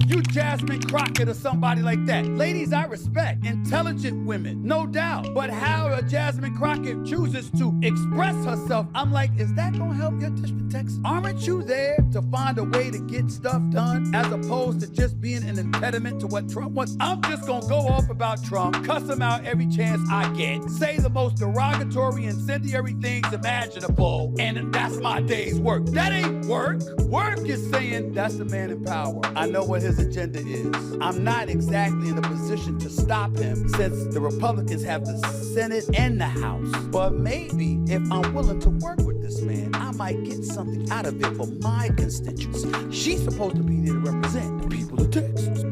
you Jasmine Crockett or somebody like that. Ladies, I respect intelligent women, no doubt. But how a Jasmine Crockett chooses to express herself, I'm like, is that gonna help your district text? Aren't you there to find a way to get stuff done as opposed to just being an impediment to what Trump wants? I'm just gonna go off about Trump, cuss him out every chance I get, say the most derogatory, incendiary things imaginable, and that's my day's work. That ain't work. Work is saying that's the man in power. I know what his agenda is. I'm not exactly in a position to stop him since the Republicans have the Senate and the House. But maybe if I'm willing to work with this man, I might get something out of it for my constituency. She's supposed to be there to represent the people of Texas.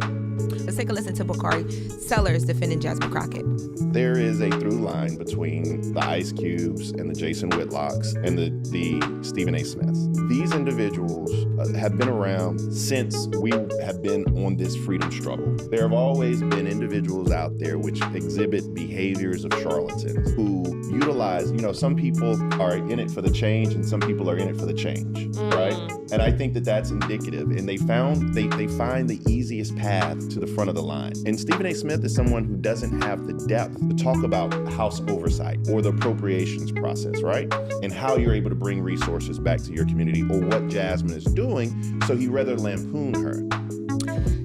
Let's take a listen to Bakari Sellers defending Jasmine Crockett. There is a through line between the Ice Cubes and the Jason Whitlocks and the Stephen A. Smiths. These individuals have been around since we have been on this freedom struggle. There have always been individuals out there which exhibit behaviors of charlatans who utilize, some people are in it for the change and some people are in it for the change, right? And I think that that's indicative. And they find the easiest path to the front of the line. And Stephen A. Smith is someone who doesn't have the depth to talk about House oversight or the appropriations process, right? And how you're able to bring resources back to your community or what Jasmine is doing, so he rather lampoon her.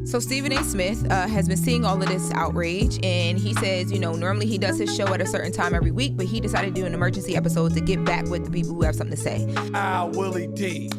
So Stephen A. Smith has been seeing all of this outrage, and he says, normally he does his show at a certain time every week, but he decided to do an emergency episode to get back with the people who have something to say. Willie D.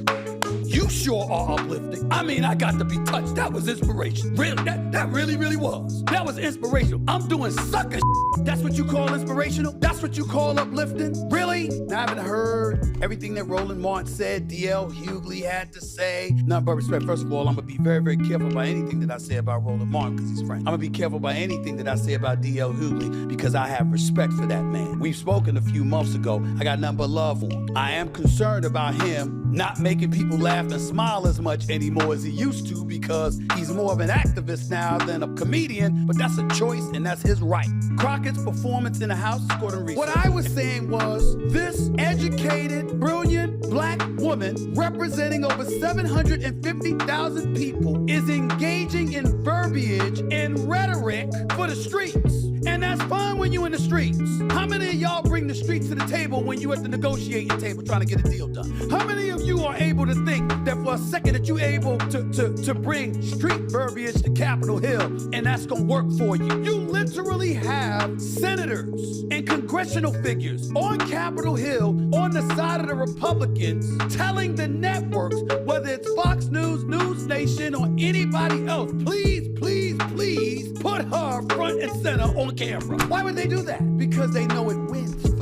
You sure are uplifting. I mean, I got to be touched. That was inspiration. Really, that really, really was. That was inspirational. I'm doing sucker shit. That's what you call inspirational? That's what you call uplifting? Really? I haven't heard everything that Roland Martin said, D.L. Hughley had to say. None but respect. First of all, I'm going to be very, very careful about anything that I say about Roland Martin because he's French. I'm going to be careful about anything that I say about D.L. Hughley because I have respect for that man. We've spoken a few months ago. I got nothing but love for him. I am concerned about him not making people laugh and smile as much anymore as he used to because he's more of an activist now than a comedian, but that's a choice and that's his right. Crockett's performance in the House scored a research. What I was saying was this educated, brilliant black woman representing over 750,000 people is engaging in verbiage and rhetoric for the streets. And that's fine when you're in the streets. How many of y'all bring the streets to the table when you're at the negotiating table trying to get a deal done? How many of you are able to think that for a second that you're able to bring street verbiage to Capitol Hill and that's gonna work for you? You literally have senators and congressional figures on Capitol Hill on the side of the Republicans telling the networks, whether it's Fox News, News Nation, or anybody else, please, please, please put her front and center on camera. Why would they do that? Because they know it wins.